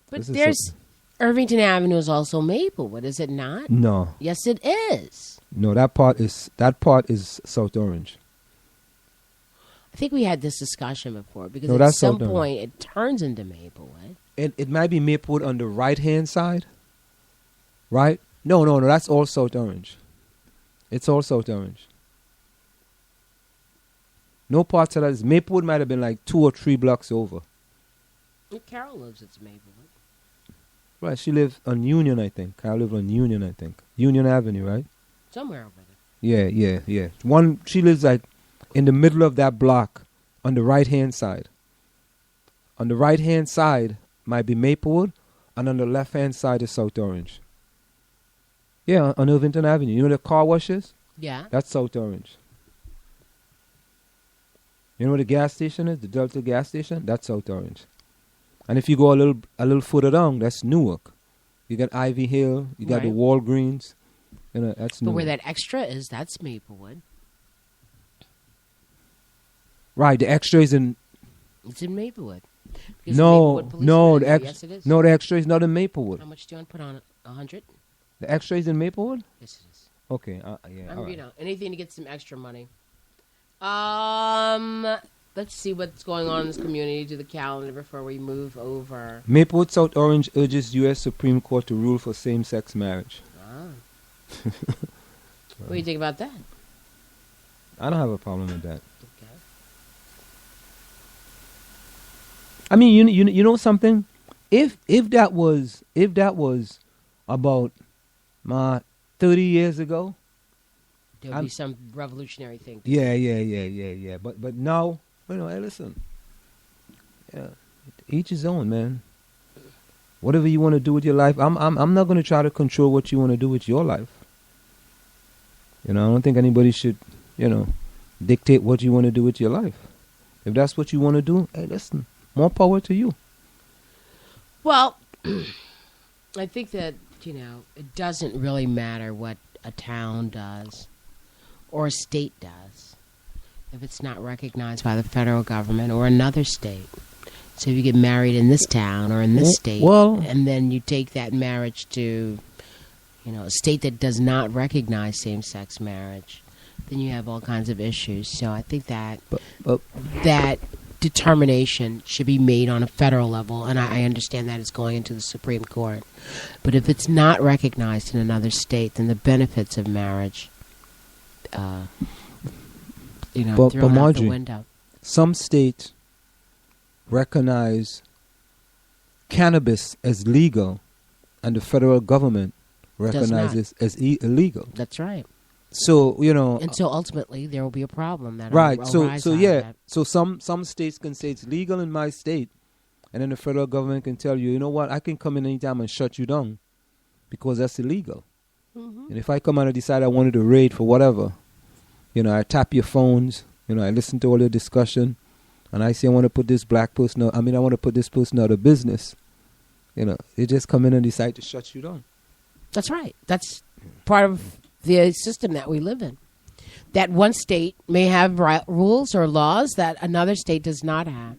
But there's Irvington Avenue is also Maplewood, is it not? No. Yes, it is. No, that part is South Orange. I think we had this discussion before because No, at that's some South Orange. point it turns into Maplewood. It might be Maplewood on the right-hand side, right? No, that's all South Orange. It's all South Orange. No parts of that. Maplewood might have been like 2 or 3 blocks over. Carol lives at Maplewood. Right, she lives on Union, I think. I live on Union, I think. Union Avenue, right? Somewhere over there. Yeah. She lives like in the middle of that block on the right-hand side. On the right-hand side might be Maplewood, and on the left-hand side is South Orange. Yeah, on Irvington Avenue. You know the car washes? Yeah. That's South Orange. You know where the gas station is? The Delta gas station? That's South Orange. And if you go a little further down, that's Newark. You got Ivy Hill. You got the Walgreens. You know, that's Newark. But where that extra is, that's Maplewood. Right, the extra is in... It's in Maplewood. Because No, yes, it is. No, the extra is not in Maplewood. How much do you want to put on it? 100? The extra is in Maplewood? Yes, it is. Okay, yeah. I'm, all right. you know, anything to get some extra money. Let's see what's going on in this community to the calendar before we move over. Maplewood, South Orange urges U.S. Supreme Court to rule for same-sex marriage. What do you think about that? I don't have a problem with that. Okay. I mean, you know something? If that was about 30 years ago, There would be some revolutionary thing. Yeah. But now, you know, hey, listen. Yeah, each his own, man. Whatever you want to do with your life, I'm not going to try to control what you want to do with your life. You know, I don't think anybody should, you know, dictate what you want to do with your life. If that's what you want to do, hey, listen, more power to you. Well, I think that, you know, it doesn't really matter what a town does or a state does if it's not recognized by the federal government or another state. So if you get married in this town or in this state, and then you take that marriage to, you know, a state that does not recognize same-sex marriage, then you have all kinds of issues. So I think that that determination should be made on a federal level, and I understand that it's going into the Supreme Court. But if it's not recognized in another state, then the benefits of marriage, thrown out the window. Some states recognize cannabis as legal, and the federal government recognizes as illegal. That's right. So, you know, and so ultimately there will be a problem that right. will So arise out of yeah. that. So some states can say it's legal in my state, and then the federal government can tell you, you know what, I can come in anytime and shut you down because that's illegal. Mm-hmm. And if I come out and decide I wanted to raid for whatever, you know, I tap your phones, you know, I listen to all your discussion, and I say I want to put this person out of business. You know, they just come in and decide to shut you down. That's right. That's part of the system that we live in. That one state may have rules or laws that another state does not have.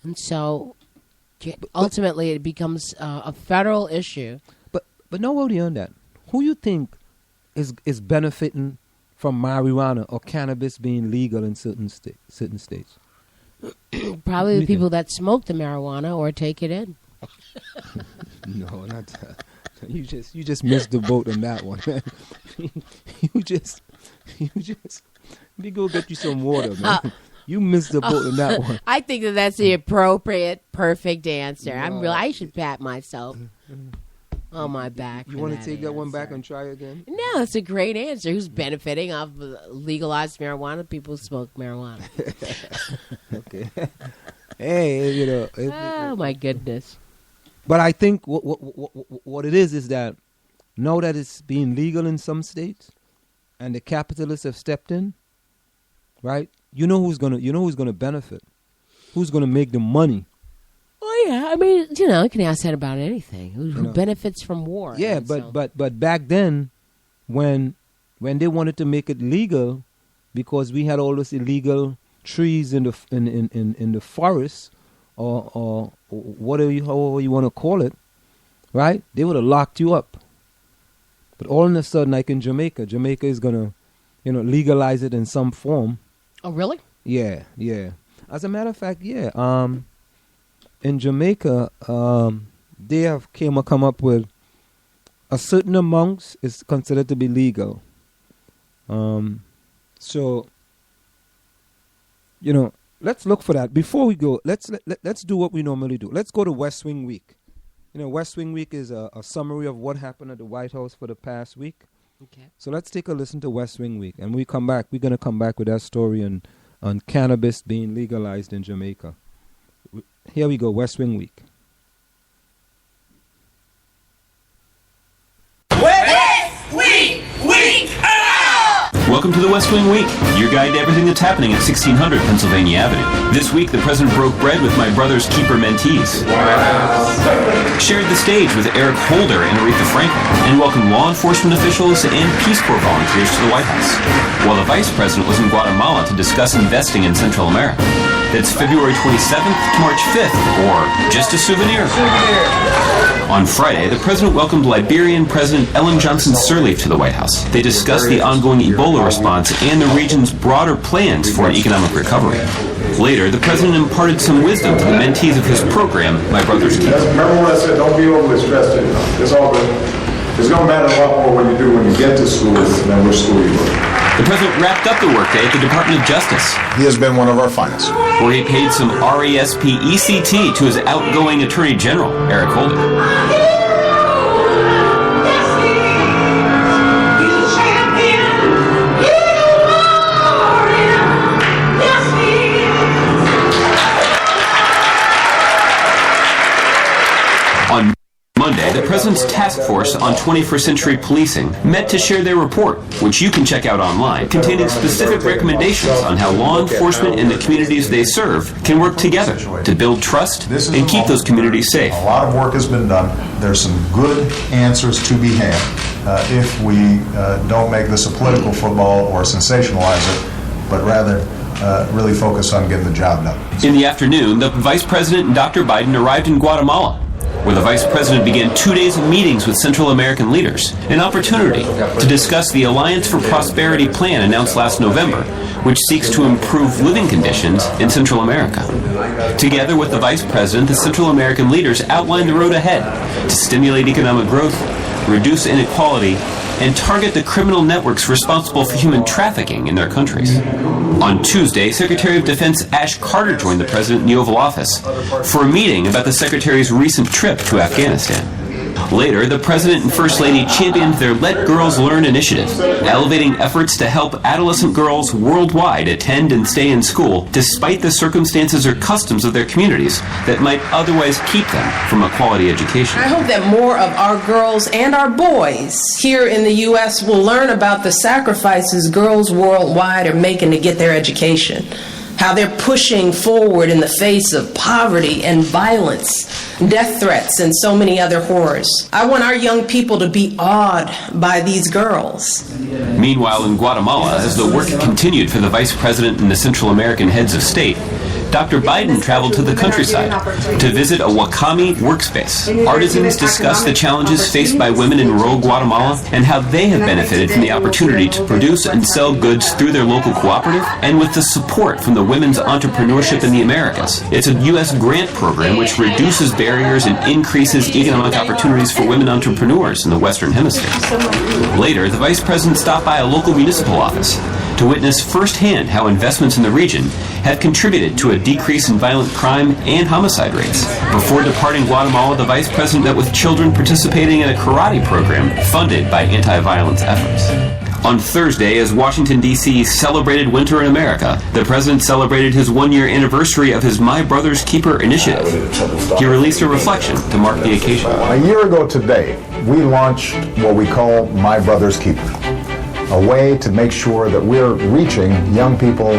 And so ultimately it becomes a federal issue. But no worry on that. Who you think is benefiting from marijuana or cannabis being legal in certain states? Probably the people that smoke the marijuana or take it in. No, not that. You just missed the boat on that one, man. you just let me go get you some water, man. You missed the boat on that one. I think that's the appropriate, perfect answer. I should pat myself on my back. You want to take that one back and try again? No, it's a great answer. Who's benefiting off legalized marijuana? People who smoke marijuana. Okay. Hey, you know. Oh my goodness. But I think what it is that now that it's being legal in some states, and the capitalists have stepped in, right? You know who's gonna benefit, who's gonna make the money. Oh yeah, I mean, you know, you can ask that about anything. Who benefits from war? Yeah, but back then, when they wanted to make it legal, because we had all those illegal trees in the forests or whatever however you want to call it, right? They would have locked you up. But all of a sudden, like in Jamaica is gonna, legalize it in some form. Oh, really? Yeah. As a matter of fact, yeah. In Jamaica, they have come up with a certain amount is considered to be legal. So, let's look for that. Before we go, let's do what we normally do. Let's go to West Wing Week. West Wing Week is a summary of what happened at the White House for the past week. Okay. So let's take a listen to West Wing Week. And we come back. We're going to come back with that story on cannabis being legalized in Jamaica. Here we go, West Wing Week. West Wing Week! Welcome to the West Wing Week, your guide to everything that's happening at 1600 Pennsylvania Avenue. This week, the president broke bread with my brother's keeper mentees. Shared the stage with Eric Holder and Aretha Franklin, and welcomed law enforcement officials and Peace Corps volunteers to the White House, while the vice president was in Guatemala to discuss investing in Central America. That's February 27th to March 5th, or just a souvenir. On Friday, the president welcomed Liberian President Ellen Johnson Sirleaf to the White House. They discussed the ongoing Ebola response and the region's broader plans for an economic recovery. Later, the president imparted some wisdom to the mentees of his program, My Brother's Keeper. Remember what I said, don't be overly stressed. It's all good. It's going to matter a lot more what you do when you get to school than which school you go to. The president wrapped up the workday at the Department of Justice, He has been one of our finest. where he paid some RESP ECT to his outgoing Attorney General, Eric Holder. On Monday, the President's Task Force on 21st Century Policing met to share their report, which you can check out online, containing specific recommendations on how law enforcement and the communities they serve can work together to build trust and keep those communities safe. A lot of work has been done. There's some good answers to be had if we don't make this a political football or sensationalize it, but rather really focus on getting the job done. In the afternoon, the Vice President and Dr. Biden arrived in Guatemala, where the Vice President began 2 days of meetings with Central American leaders, an opportunity to discuss the Alliance for Prosperity plan announced last November, which seeks to improve living conditions in Central America. Together with the Vice President, the Central American leaders outlined the road ahead to stimulate economic growth, reduce inequality, and target the criminal networks responsible for human trafficking in their countries. On Tuesday, Secretary of Defense Ash Carter joined the president in the Oval Office for a meeting about the secretary's recent trip to Afghanistan. Later, the President and First Lady championed their Let Girls Learn initiative, elevating efforts to help adolescent girls worldwide attend and stay in school despite the circumstances or customs of their communities that might otherwise keep them from a quality education. I hope that more of our girls and our boys here in the U.S. will learn about the sacrifices girls worldwide are making to get their education, how they're pushing forward in the face of poverty and violence, death threats, and so many other horrors. I want our young people to be awed by these girls. Meanwhile, in Guatemala, as the work continued for the Vice President and the Central American heads of state, Dr. Biden traveled to the countryside to visit a Wakami workspace. Artisans discussed the challenges faced by women in rural Guatemala and how they have benefited from the opportunity to produce and sell goods through their local cooperative and with the support from the Women's Entrepreneurship in the Americas. It's a U.S. grant program which reduces barriers and increases economic opportunities for women entrepreneurs in the Western Hemisphere. Later, the Vice President stopped by a local municipal office to witness firsthand how investments in the region have contributed to a decrease in violent crime and homicide rates. Before departing Guatemala, the Vice President met with children participating in a karate program funded by anti-violence efforts. On Thursday, as Washington, D.C. celebrated Winter in America, the President celebrated his one-year anniversary of his My Brother's Keeper initiative. He released a reflection to mark the occasion. A year ago today, we launched what we call My Brother's Keeper, a way to make sure that we're reaching young people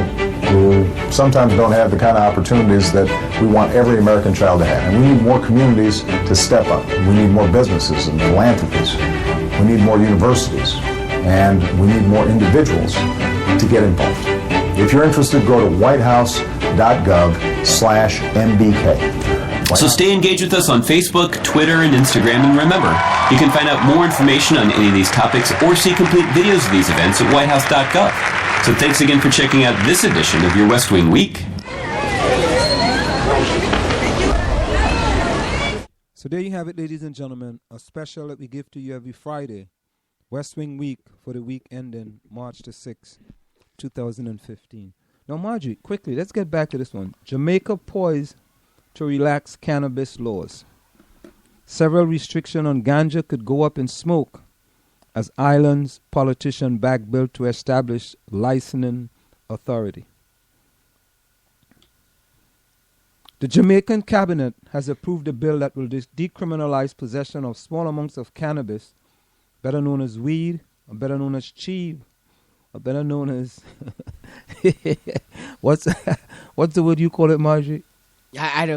who sometimes don't have the kind of opportunities that we want every American child to have. And we need more communities to step up. We need more businesses and philanthropies. We need more universities. And we need more individuals to get involved. If you're interested, go to whitehouse.gov/MBK. So stay engaged with us on Facebook, Twitter, and Instagram. And remember, you can find out more information on any of these topics or see complete videos of these events at whitehouse.gov. So thanks again for checking out this edition of your West Wing Week. So there you have it, ladies and gentlemen, a special that we give to you every Friday, West Wing Week, for the week ending March the 6th, 2015. Now, Marjorie, quickly, let's get back to this one. Jamaica poised to relax cannabis laws. Several restrictions on ganja could go up in smoke as island's politician back bill to establish licensing authority. The Jamaican cabinet has approved a bill that will decriminalize possession of small amounts of cannabis, better known as weed, or better known as cheeb, or better known as what's the word you call it, Marjorie? I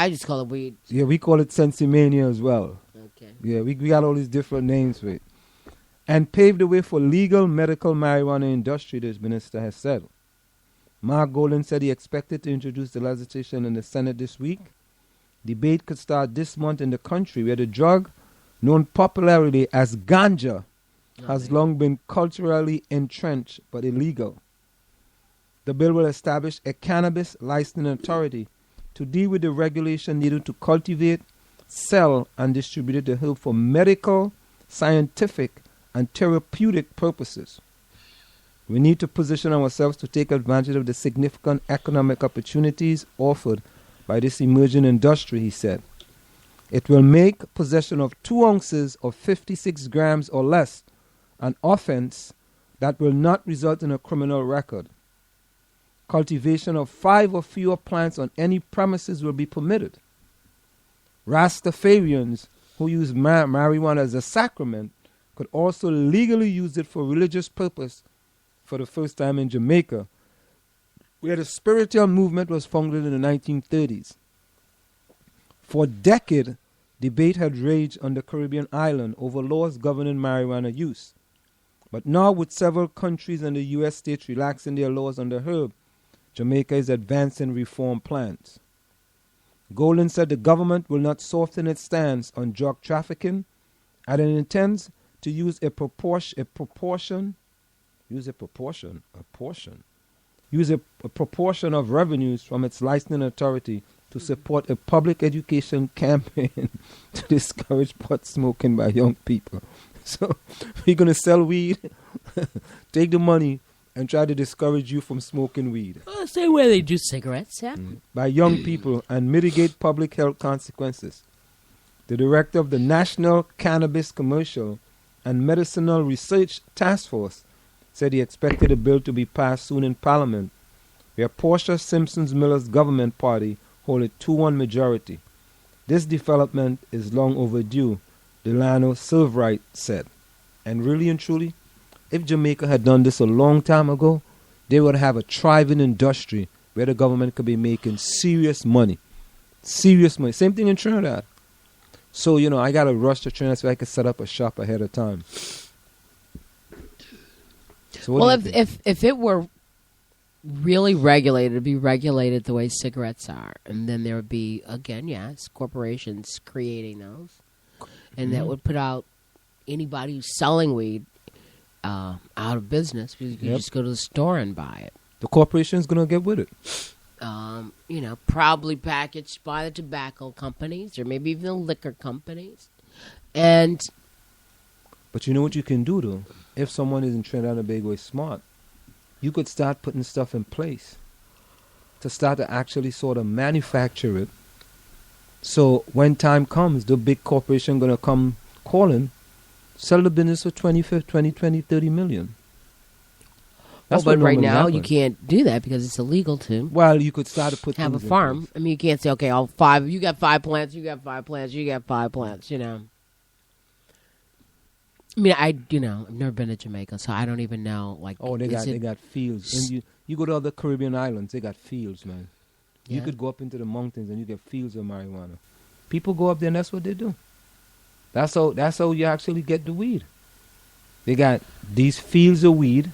just call it weed. Yeah, we call it sensimania as well. Okay. Yeah, we got all these different names for it. And paved the way for legal medical marijuana industry, the minister has said. Mark Golan said he expected to introduce the legislation in the Senate this week. Debate could start this month in the country, where the drug, known popularly as ganja, has long been culturally entrenched but illegal. The bill will establish a cannabis licensing authority to deal with the regulation needed to cultivate, sell, and distribute the herb for medical, scientific, and therapeutic purposes. We need to position ourselves to take advantage of the significant economic opportunities offered by this emerging industry, he said. It will make possession of 2 ounces of 56 grams or less an offense that will not result in a criminal record. Cultivation of 5 or fewer plants on any premises will be permitted. Rastafarians who use marijuana as a sacrament could also legally use it for religious purpose for the first time in Jamaica, where the spiritual movement was founded in the 1930s. For a decade, debate had raged on the Caribbean island over laws governing marijuana use. But now, with several countries and the U.S. states relaxing their laws on the herb, Jamaica is advancing reform plans. Golan said the government will not soften its stance on drug trafficking, and it intends to use a proportion of revenues from its licensing authority to support a public education campaign to discourage pot smoking by young people. So we're going to sell weed, take the money, and try to discourage you from smoking weed. Oh, same way they do cigarettes, yeah? By young people and mitigate public health consequences. The director of the National Cannabis Commercial and Medicinal Research Task Force said he expected the bill to be passed soon in Parliament, where Portia Simpson Miller's government party hold a 2-1 majority. This development is long overdue, Delano Silverite said. And really and truly, if Jamaica had done this a long time ago, they would have a thriving industry where the government could be making serious money. Serious money. Same thing in Trinidad. So, I got to rush to Trinidad so I could set up a shop ahead of time. So well, if it were really regulated, it'd be regulated the way cigarettes are. And then there would be, again, yes, corporations creating those. And that would put out anybody who's selling weed out of business, because you can just go to the store and buy it. The corporation's going to get with it. Probably packaged by the tobacco companies or maybe even the liquor companies. But you know what you can do, though? If someone is in Trinidad and Tobago is smart, you could start putting stuff in place to start to actually sort of manufacture it. So when time comes, the big corporation going to come calling, sell the business for 20, 30 million. That's but right now you can't do that because it's illegal to. Well, you could start to put have a farm. I mean, you can't say, okay, all 5. You got 5 plants. You got 5 plants. You got 5 plants. I mean, I've never been to Jamaica, so I don't even know. They got fields. And you go to other Caribbean islands, they got fields, man. Yeah. You could go up into the mountains and you get fields of marijuana. People go up there and that's what they do. That's how you actually get the weed. They got these fields of weed,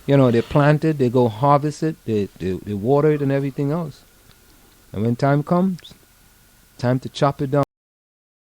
You know, they plant it, they go harvest it, they water it and everything else. And when time comes, time to chop it down.